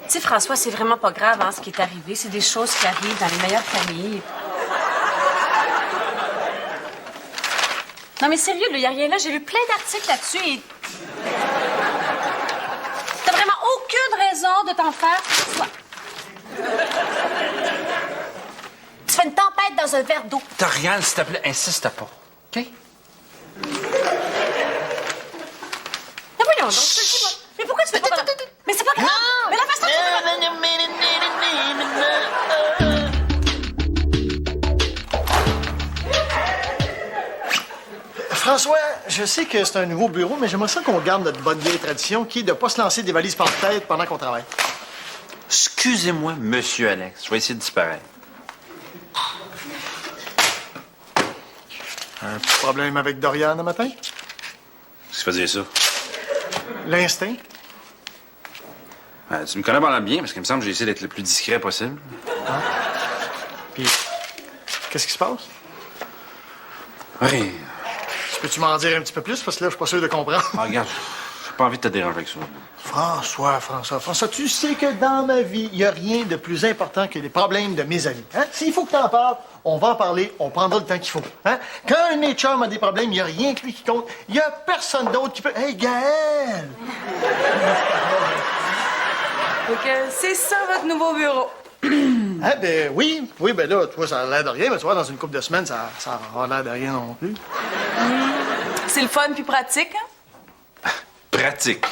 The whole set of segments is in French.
Tu sais, François, c'est vraiment pas grave, hein, ce qui est arrivé. C'est des choses qui arrivent dans les meilleures familles. Non, mais sérieux, il y a rien là. J'ai lu plein d'articles là-dessus et... T'as vraiment aucune raison de t'en faire, François. Tu fais une tempête dans un verre d'eau. Dorian, s'il te plaît, insiste pas. OK? Mais voyons donc, dis-moi. Mais pourquoi tu fais pas... Mais c'est pas grave. Mais la façon... François, je sais que c'est un nouveau bureau, mais j'aimerais ça qu'on garde notre bonne vieille tradition qui est de ne pas se lancer des valises par tête pendant qu'on travaille. Excusez-moi, monsieur Alex. Je vais essayer de disparaître. Un petit problème avec Dorian le matin? Qu'est-ce qui faisait ça? L'instinct? Tu me connais pas bien, parce qu'il me semble que j'ai essayé d'être le plus discret possible. Ah. Puis, qu'est-ce qui se passe? Oui. Peux-tu m'en dire un petit peu plus? Parce que là, je suis pas sûr de comprendre. Ah, regarde, j'ai pas envie de te déranger avec ça. François, tu sais que dans ma vie, il n'y a rien de plus important que les problèmes de mes amis. Hein? S'il faut que tu en parles, on va en parler, on prendra le temps qu'il faut. Hein? Quand un de mes chums a des problèmes, il n'y a rien que lui qui compte. Il n'y a personne d'autre qui peut... Hey, Gaël! Donc, c'est ça, votre nouveau bureau. Ah, ben oui, ben là, toi, ça a l'air de rien, mais tu vois, dans une couple de semaines, ça a l'air de rien non plus. C'est le fun puis pratique, hein? Pratique.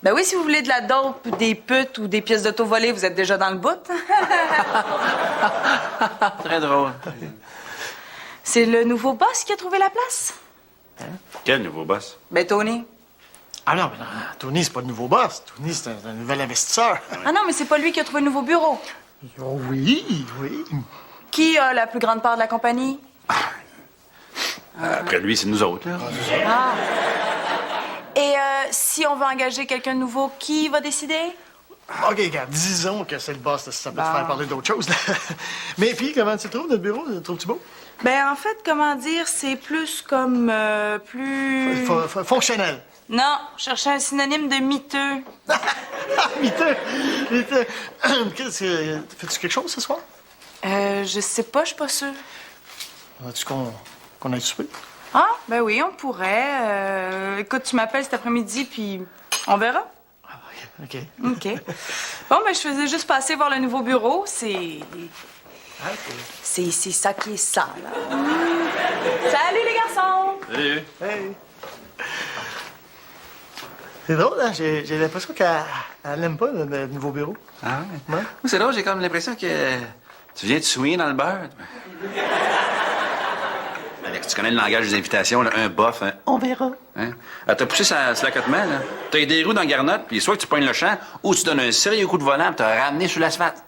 Ben oui, si vous voulez de la dope, des putes ou des pièces d'auto volées, vous êtes déjà dans le bout. Très drôle. C'est le nouveau boss qui a trouvé la place. Hein? Quel nouveau boss? Ben, Tony. Ah non, mais non, Tony, c'est pas le nouveau boss. Tony, c'est un nouvel investisseur. Ah non, mais c'est pas lui qui a trouvé le nouveau bureau. Oh oui. Qui a la plus grande part de la compagnie? Après lui, c'est nous autres, là. Ah. Et si on veut engager quelqu'un de nouveau, qui va décider? OK, regarde, disons que c'est le boss, ça peut te faire parler d'autre chose. Mais puis, comment tu le trouves, notre bureau? Le trouves-tu beau? Ben, en fait, comment dire, c'est plus comme... plus... Fonctionnel. Non, chercher un synonyme de miteux. Miteux. Fais-tu quelque chose ce soir? Je sais pas, je suis pas sûre. Veux-tu qu'on aille souper? Ah, ben oui, on pourrait. Écoute, tu m'appelles cet après-midi, puis on verra. OK. OK. Bon, ben je faisais juste passer voir le nouveau bureau. C'est ça qui est ça, là. Salut, les garçons! Salut. Hey. C'est drôle, hein? J'ai l'impression qu'elle n'aime pas le nouveau bureau. Ah ouais? Ouais. C'est drôle, j'ai comme l'impression que tu viens de souiller dans le beurre. Alex, tu connais le langage des invitations, là, un bof, un on verra. Hein? T'as poussé sa l'accotement, là. T'as eu des roues dans la garnotte, puis soit que tu pognes le champ, ou tu donnes un sérieux coup de volant, puis t'as ramené sur l'asphalte.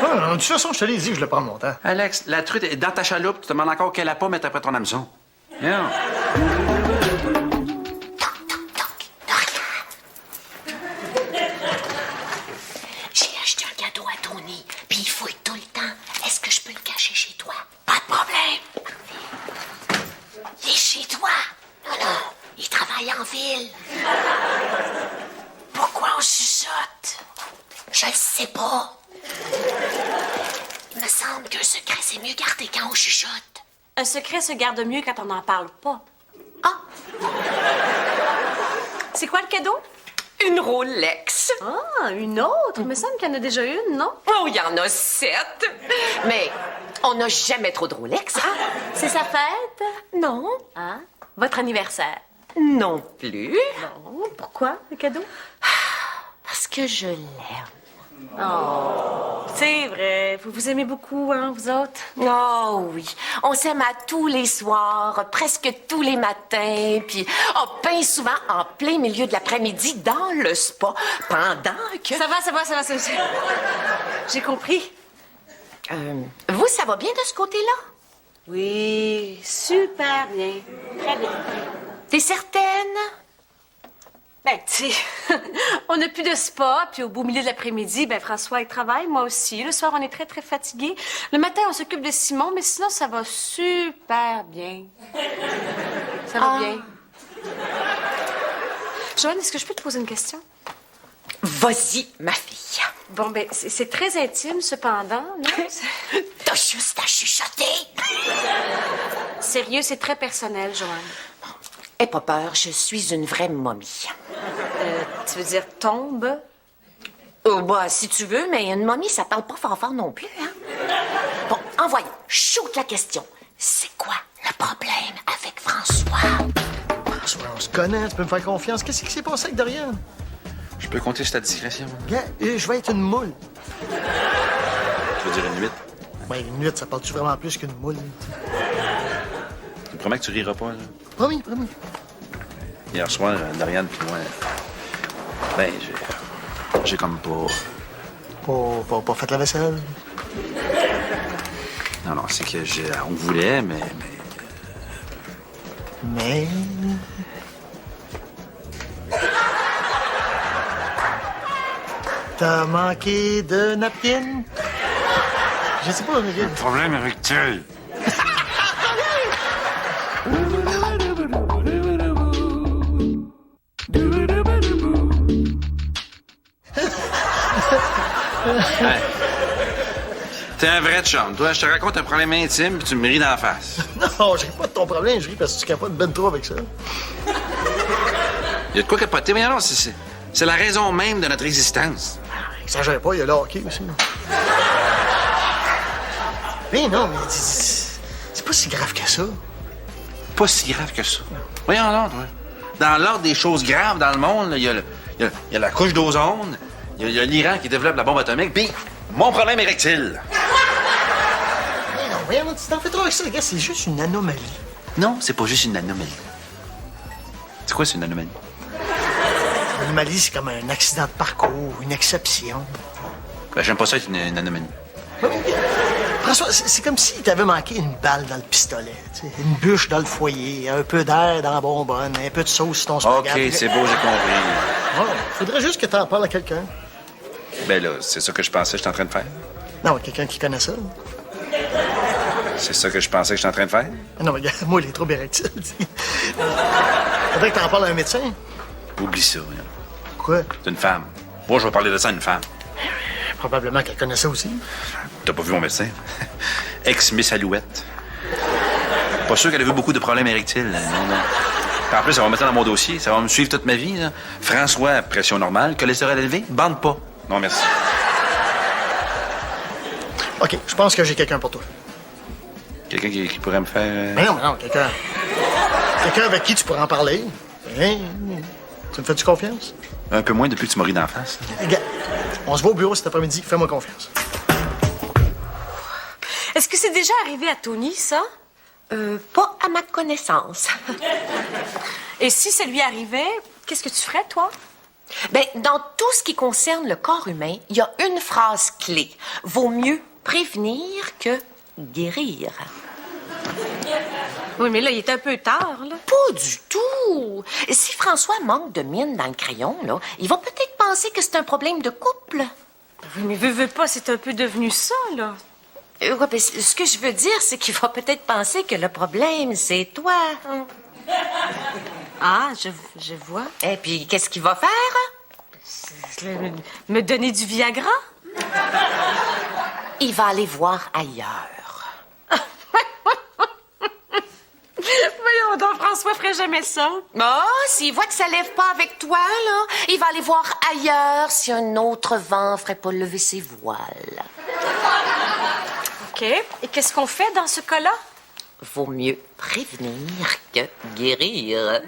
Ah, de toute façon, je te l'ai dit que je le prends mon temps. Alex, la truite est dans ta chaloupe, tu te demandes encore qu'elle a pas mettre après ton hameçon. Yeah. J'ai acheté un cadeau à Tony, puis il fouille tout le temps. Est-ce que je peux le cacher chez toi? Pas de problème. Il est chez toi. Non, il travaille en ville. Pourquoi on chuchote? Je le sais pas. Il me semble qu'un secret, c'est mieux gardé quand on chuchote. Un secret se garde mieux quand on n'en parle pas. Ah! C'est quoi le cadeau? Une Rolex. Ah, une autre? Il me semble qu'il y en a déjà une, non? Oh, il y en a 7. Mais on n'a jamais trop de Rolex, hein? C'est sa fête? Non. Ah, votre anniversaire? Non plus. Non. Pourquoi, le cadeau? Parce que je l'aime. C'est vrai, vous vous aimez beaucoup, hein, vous autres? Oh oui, on s'aime à tous les soirs, presque tous les matins, puis bien souvent en plein milieu de l'après-midi dans le spa, pendant que... Ça va. J'ai compris. Vous, ça va bien de ce côté-là? Oui, super bien. Très bien. T'es certaine? Ben, tu sais, on n'a plus de spa, puis au beau milieu de l'après-midi, ben François, il travaille, moi aussi. Le soir, on est très, très fatigués. Le matin, on s'occupe de Simon, mais sinon, ça va super bien. Ça va bien. Joanne, est-ce que je peux te poser une question? Vas-y, ma fille. Bon, ben, c'est très intime, cependant, non? T'as juste à chuchoter. Sérieux, c'est très personnel, Joanne. Aie pas peur, je suis une vraie momie. Tu veux dire tombe? Bah, si tu veux, mais une momie, ça parle pas fort non plus, hein? Bon, envoyons. Shoot la question. C'est quoi le problème avec François? François, on se connaît, tu peux me faire confiance. Qu'est-ce qui s'est passé avec Dorian? Je peux compter sur ta discrétion. Gars, je vais être une moule. Tu veux dire une 8? Ouais, une nuit, ça parle-tu vraiment plus qu'une moule? Tu me promets que tu riras pas, là? Promis. Hier soir, Dorian puis moi, ben, j'ai comme pas... Pas fait la vaisselle? Non, c'est que on voulait, mais... Mais... T'as manqué de napkin? Je sais pas, mais... Problème avec Thierry. Hey. T'es un vrai chum, toi. Je te raconte un problème intime, puis tu me ris d'en face. Non, je ris pas de ton problème, je ris parce que tu capotes ben trop avec ça. Il y a de quoi capoter, mais non, c'est la raison même de notre existence. Exagère pas, il y a le hockey aussi. Mais non, mais c'est pas si grave que ça. Pas si grave que ça. Voyons donc, toi. Dans l'ordre des choses graves dans le monde, là, il y a la couche d'ozone, il y a l'Iran qui développe la bombe atomique, puis mon problème érectile. Mais non, voyons, tu t'en fais trop avec ça, gars, c'est juste une anomalie. Non, c'est pas juste une anomalie. C'est quoi, c'est une anomalie? Une anomalie, c'est comme un accident de parcours, une exception. Ben, j'aime pas ça être une anomalie. François, c'est comme si t'avais manqué une balle dans le pistolet, tu sais, une bûche dans le foyer, un peu d'air dans la bonbonne, un peu de sauce sur ton OK, spaghetti. c'est beau, j'ai compris. Ouais, faudrait juste que t'en parles à quelqu'un. Ben là, c'est ça que je pensais que j'étais en train de faire. Non, quelqu'un qui connaît ça. C'est ça que je pensais que j'étais en train de faire. Non, mais regarde, moi, les troubles érectiles, tu sais. Faudrait que t'en parles à un médecin. Oublie ça. Hein. Quoi? C'est une femme. Moi, je vais parler de ça à une femme. Probablement qu'elle connaît ça aussi. T'as pas vu mon médecin? Ex-Miss Alouette. Pas sûr qu'elle a vu beaucoup de problèmes érectiles. Non. Puis en plus, ça va me mettre dans mon dossier. Ça va me suivre toute ma vie. Là. François, pression normale. Cholestérol élevé, bande pas. Non, merci. OK, je pense que j'ai quelqu'un pour toi. Quelqu'un qui pourrait me faire... Mais non, quelqu'un. Quelqu'un avec qui tu pourrais en parler. Hein? Tu me fais-tu confiance? Un peu moins depuis que tu m'as ri d'en face. Regarde, on se voit au bureau cet après-midi. Fais-moi confiance. Est-ce que c'est déjà arrivé à Tony, ça? Pas à ma connaissance. Et si ça lui arrivait, qu'est-ce que tu ferais, toi? Ben, dans tout ce qui concerne le corps humain, il y a une phrase clé. Vaut mieux prévenir que guérir. Oui, mais là, il est un peu tard, là. Pas du tout. Si François manque de mine dans le crayon, là, il va peut-être penser que c'est un problème de couple. Oui, mais veux pas, c'est un peu devenu ça, là. Ouais, ben, ce que je veux dire, c'est qu'il va peut-être penser que le problème, c'est toi. Hein. Ah, je vois. Et puis, qu'est-ce qu'il va faire? Me donner du Viagra? Il va aller voir ailleurs. Voyons donc, François ferait jamais ça. Ah, s'il voit que ça lève pas avec toi, là, il va aller voir ailleurs si un autre vent ferait pas lever ses voiles. OK. Et qu'est-ce qu'on fait dans ce cas-là? Vaut mieux prévenir que guérir.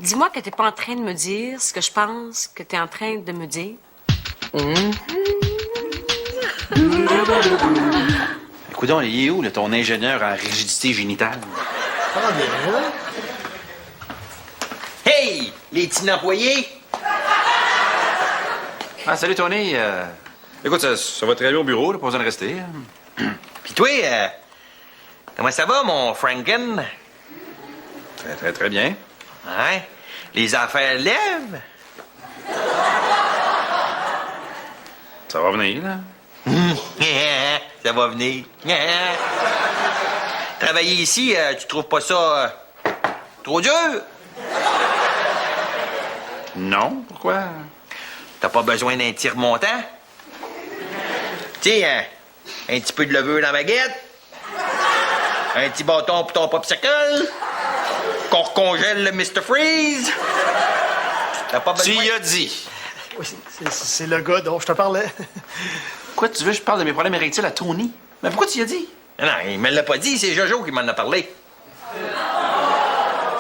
Dis-moi que t'es pas en train de me dire ce que je pense que t'es en train de me dire. Écoute, il est où, là, ton ingénieur en rigidité génitale? Ah, bien, hein? Hey, les petits employés! Ah, salut, Tony. Écoute, ça va très bien au bureau, là, pas besoin de rester. Pis toi, comment ça va, mon Franken? Très, très, très bien. Hein? Les affaires lèvent? Ça va venir, là. Ça va venir. Travailler ici, tu trouves pas ça trop dur? Non, pourquoi? T'as pas besoin d'un tir montant? Tu sais, un petit peu de levure dans la baguette? Un petit bâton pour ton popsicle? Qu'on recongèle le Mr. Freeze? T'as pas besoin... Tu y as dit. Oui, c'est le gars dont je te parlais. Pourquoi tu veux que je parle de mes problèmes érectiles à Tony? Mais pourquoi tu y as dit? Non, il me l'a pas dit, c'est Jojo qui m'en a parlé.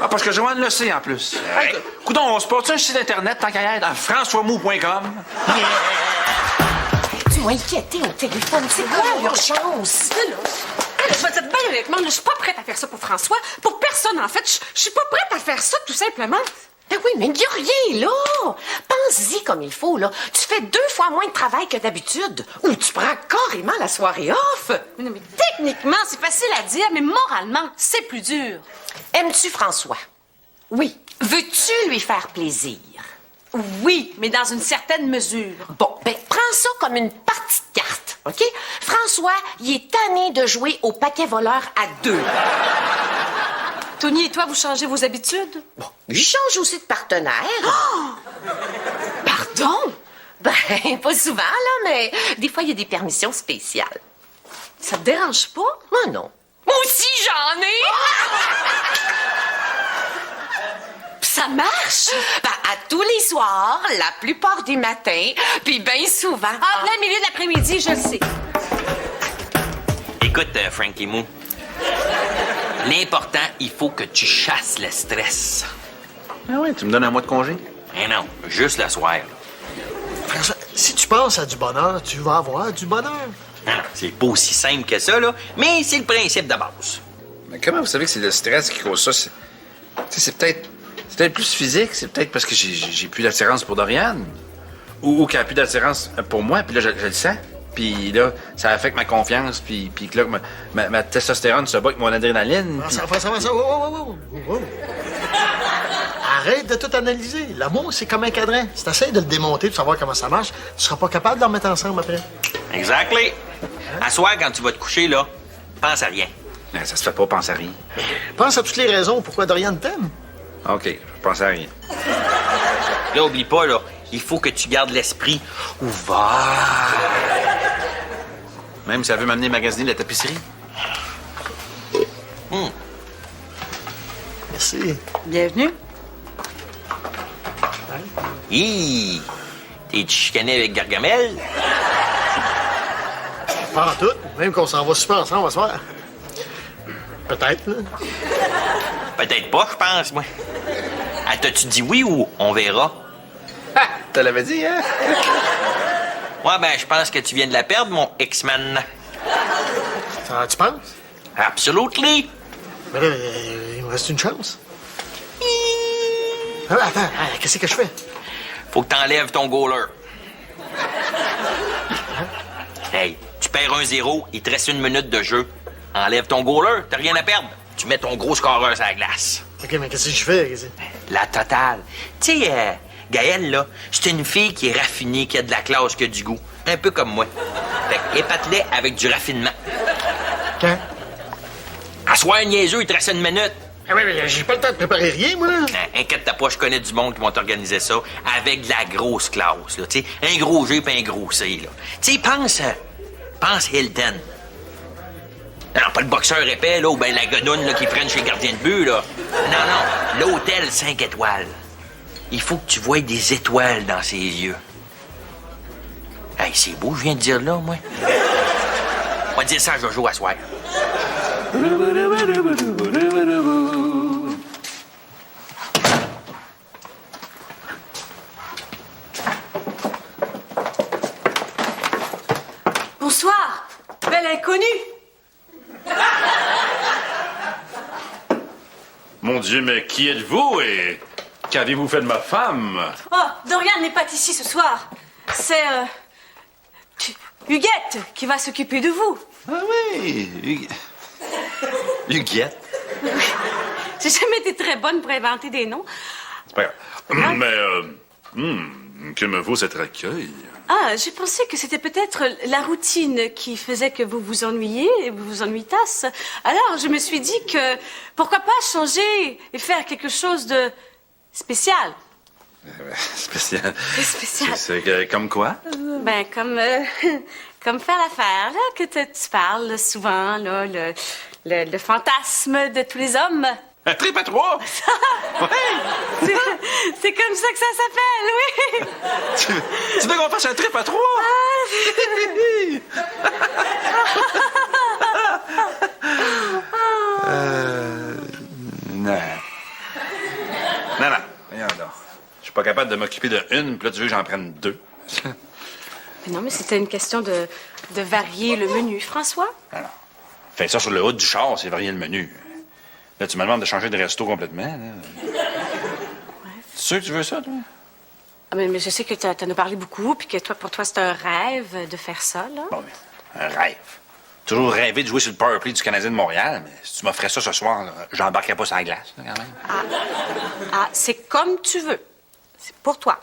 Ah, parce que Joanne le sait, en plus. Ouais. Hey, coudonc, on se porte un site Internet, tant qu'à y être, à françoismou.com. Tu m'as inquiété au téléphone. C'est quoi l'urgence? Je vais te dire bien honnêtement, là, je suis pas prête à faire ça pour François. Pour personne, en fait. Je suis pas prête à faire ça, tout simplement. Ben oui, mais il n'y a rien, là. Pense-y comme il faut, là. Tu fais 2 fois moins de travail que d'habitude. Ou tu prends carrément la soirée off. Mais non, mais techniquement, c'est facile à dire, mais moralement, c'est plus dur. Aimes-tu François? Oui. Veux-tu lui faire plaisir? Oui, mais dans une certaine mesure. Bon, ben prends ça comme une partie de cartes, OK? François, il est tanné de jouer au paquet voleur à 2. Tony et toi, vous changez vos habitudes? Bon, il change aussi de partenaire. Pardon? Ben, pas souvent, là, mais des fois, il y a des permissions spéciales. Ça te dérange pas? Moi, non. Moi aussi, j'en ai! Puis ça marche? Ben, à tous les soirs, la plupart des matins, puis bien souvent. Ah, plein milieu de l'après-midi, je le sais. Écoute, Frankie Moo. L'important, il faut que tu chasses le stress. Ah ouais, tu me donnes un mois de congé? Eh non, juste le soir. Là. François, si tu penses à du bonheur, tu vas avoir du bonheur. Non, non, c'est pas aussi simple que ça, là, mais c'est le principe de base. Mais comment vous savez que c'est le stress qui cause ça? C'est peut-être plus physique, c'est peut-être parce que j'ai plus d'attirance pour Dorian. Ou qu'elle a plus d'attirance pour moi, puis là, je le sens. Puis là, ça affecte ma confiance, puis que là, ma testostérone se bat avec mon adrénaline. puis- François, wow. Arrête de tout analyser. L'amour, c'est comme un cadran. Si t'essayes de le démonter pour savoir comment ça marche, tu seras pas capable de le remettre ensemble après. Exactly. À soir, quand tu vas te coucher, là, pense à rien. Non, ça se fait pas, pense à rien. Pense à toutes les raisons pourquoi Dorian t'aime. OK, je pense à rien. Là, oublie pas, là, il faut que tu gardes l'esprit ouvert. Même si elle veut m'amener magasiner la tapisserie. Merci. Bienvenue. Hi! T'es chicané avec Gargamel? Pas en tout. Même qu'on s'en va super ensemble ce soir. Peut-être, là. Peut-être pas, je pense, moi. Ah, t'as-tu dit oui ou on verra? Ah, te l'avais dit, hein? Ouais, ben, je pense que tu viens de la perdre, mon X-Men. Ça, tu penses? Absolutely! Mais là, il me reste une chance. Attends, qu'est-ce que je fais? Faut que t'enlèves ton goaler. Hey, tu perds 1-0, il te reste 1 minute de jeu. Enlève ton goaler, t'as rien à perdre. Tu mets ton gros scoreur sur la glace. OK, mais qu'est-ce que je fais? La totale. Tu sais, Gaëlle, là, c'est une fille qui est raffinée, qui a de la classe, qui a du goût. Un peu comme moi. Fait épate-les avec du raffinement. Quand? À soir, niaiseux, il te reste 1 minute. Ah oui, mais j'ai pas le temps de préparer rien, moi. Inquiète-toi pas, je connais du monde qui vont t'organiser ça avec de la grosse classe, là. Tu sais, un gros G puis un gros C, là. Tu sais, pense Hilton. Non, pas le boxeur épais, là, ou ben la gonoune, là, qui prenne chez le gardien de but, là. Non, l'hôtel 5 étoiles. Il faut que tu voies des étoiles dans ses yeux. Hey, c'est beau, je viens de dire là, moi. On va dire ça à Jojo à soir. inconnu. Mon Dieu, mais qui êtes-vous et qu'avez-vous fait de ma femme? Oh, Dorian n'est pas ici ce soir. C'est, Huguette qui va s'occuper de vous. Ah oui, Huguette. J'ai jamais été très bonne pour inventer des noms. C'est pas grave. Mais, que me vaut cet accueil? Ah, j'ai pensé que c'était peut-être la routine qui faisait que vous vous ennuyiez et vous vous ennuitasses. Alors, je me suis dit que pourquoi pas changer et faire quelque chose de spécial. Spécial. Spécial. C'est comme quoi? Ben, comme faire l'affaire, là, que tu parles souvent, là, le fantasme de tous les hommes. Un trip à trois? C'est comme ça que ça s'appelle, oui. Tu veux qu'on fasse un trip à trois? Non. Non. Voyons donc. Je suis pas capable de m'occuper de une, puis là, tu veux que j'en prenne deux. Mais non, mais c'était une question de varier le menu. François? Alors, fais ça sur le haut du char, c'est varier le menu. Là, tu me demandes de changer de resto complètement. Là. Tu es sûr que tu veux ça, toi? Ah, mais je sais que t'en as parlé beaucoup, puis que toi, pour toi, c'est un rêve de faire ça, là. Bon, un rêve. Toujours rêvé de jouer sur le powerplay du Canadien de Montréal, mais si tu m'offrais ça ce soir, là, j'embarquerais pas sur la glace, là, quand même. Ah, c'est comme tu veux. C'est pour toi.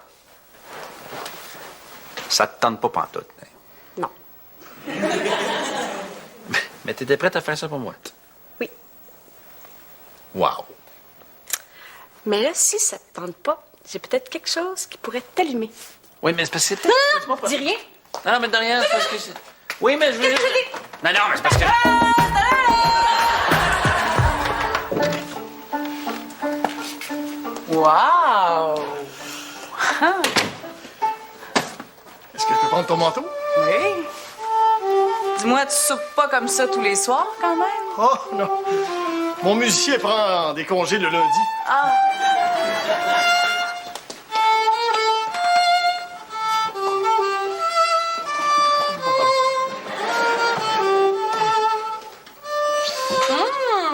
Ça te tente pas pantoute. Hein? Non. Mais t'étais prête à faire ça pour moi? Oui. Wow. Mais là, si ça te tente pas, j'ai peut-être quelque chose qui pourrait t'allumer. Oui, mais c'est parce que c'est... Non, dis rien. Non, mais de rien, c'est parce que c'est... Oui, mais je veux... Qu'est-ce que tu dis? Non, mais c'est parce que... Wow! Est-ce que je peux prendre ton manteau? Oui. Dis-moi, tu soupes pas comme ça tous les soirs, quand même? Oh, non. Mon musicien prend des congés le lundi. Ah!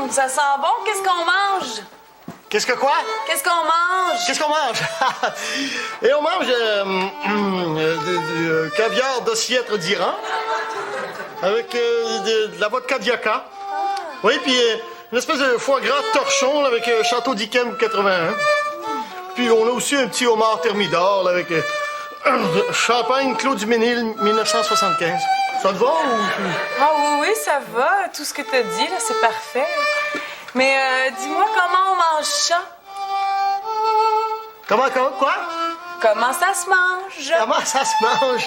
Ça sent bon. Qu'est-ce qu'on mange? Qu'est-ce que quoi? Qu'est-ce qu'on mange? Qu'est-ce qu'on mange? Et on mange du caviar d'ossiètre d'Iran avec de la vodka d'Yaka. Oui, puis une espèce de foie gras torchon là, avec Château d'Yquem 81. Puis on a aussi un petit homard thermidor là, avec Champagne Claude Duménil 1975. Ça te va ou... Ah oui, ça va. Tout ce que t'as dit, là, c'est parfait. Mais dis-moi, comment on mange ça? Comment, quoi? Comment ça se mange? Comment ça se mange?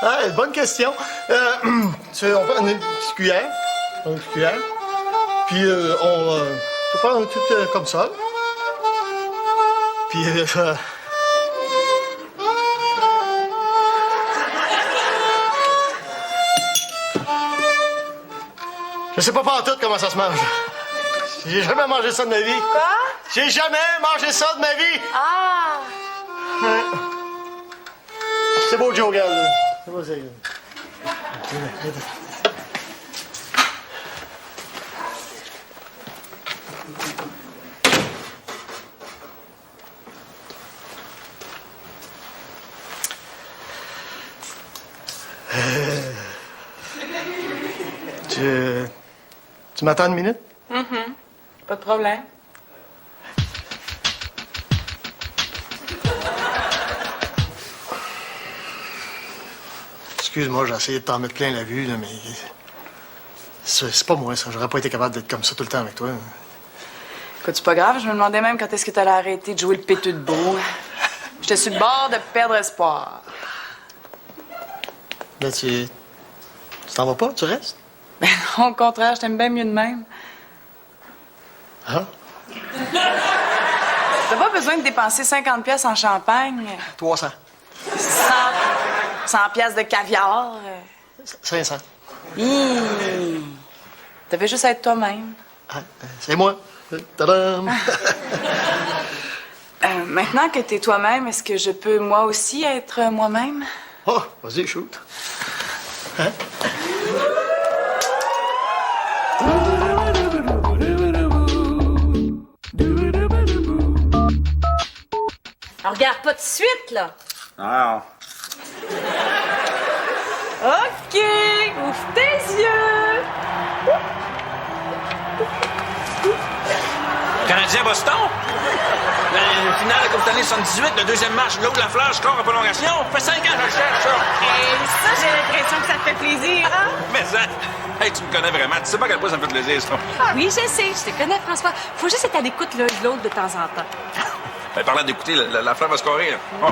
Ah, bonne question. On prend une petite cuillère. Une petite cuillère. Puis on prend tout comme ça. Puis je sais pas tout comment ça se mange. J'ai jamais mangé ça de ma vie. Quoi? J'ai jamais mangé ça de ma vie. Ah! Ouais. C'est beau, Joe, regarde. Là. C'est beau, c'est... Tu m'attends une minute? Pas de problème. Excuse-moi, j'ai essayé de t'en mettre plein la vue, là, mais... C'est pas moi, ça. J'aurais pas été capable d'être comme ça tout le temps avec toi. Écoute, c'est pas grave. Je me demandais même quand est-ce que t'allais arrêter de jouer le péteux de beau. J'étais sur le bord de perdre espoir. Là, tu t'en vas pas? Tu restes? Ben non, au contraire, je t'aime bien mieux de même. Ah? T'as pas besoin de dépenser 50 pièces en champagne. 300. 100 pièces de caviar. 500. T'avais juste à être toi-même. Ah, c'est moi. Tadam! Maintenant que t'es toi-même, est-ce que je peux moi aussi être moi-même? Oh, vas-y, shoot. Hein? Alors, regarde pas tout de suite, là. Ah. OK! Ouvre tes yeux! Canadien Boston? Le final de la Coupe Stanley 78, le deuxième match, l'autre la Flash, score en prolongation. Ça fait 5 ans que je le cherche, ça. Hey, ça, j'ai l'impression que ça te fait plaisir, hein? Mais ça, hey, tu me connais vraiment. Tu sais pas à quel point ça me fait plaisir, ça. Oui, je sais, je te connais, François. Faut juste être à l'écoute l'un de l'autre de temps en temps. Ben, parlant d'écouter, la Flash va scorer, là. Oh.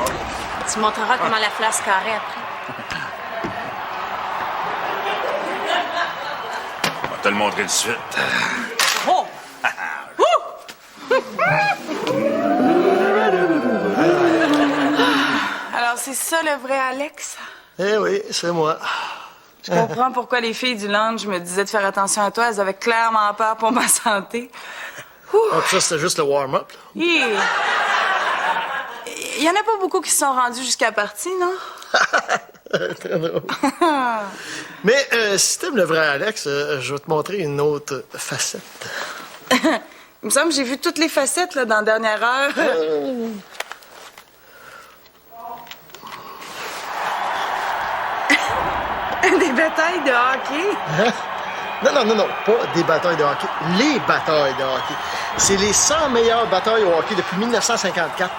Tu montreras comment la flash carrée après. On va te le montrer de suite. Oh! Alors, c'est ça le vrai Alex? Eh oui, c'est moi. Je comprends pourquoi les filles du lunch me disaient de faire attention à toi. Elles avaient clairement peur pour ma santé. Ah, puis ça, c'était juste le warm-up. Là. Il y en a pas beaucoup qui se sont rendus jusqu'à la partie, non? Très drôle. Mais si t'aimes le vrai Alex, je vais te montrer une autre facette. Il me semble que j'ai vu toutes les facettes là, dans la dernière heure. Des batailles de hockey. Non, pas des batailles de hockey. Les batailles de hockey. C'est les 100 meilleures batailles au hockey depuis 1954.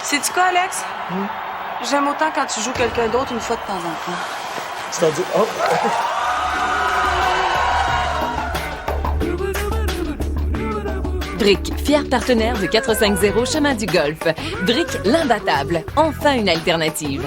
Sais-tu quoi, Alex? J'aime autant quand tu joues quelqu'un d'autre une fois de temps en temps. C'est-à-dire... Oh. Brick, fier partenaire de 450 Chemin du Golf. Brick, l'imbattable. Enfin une alternative.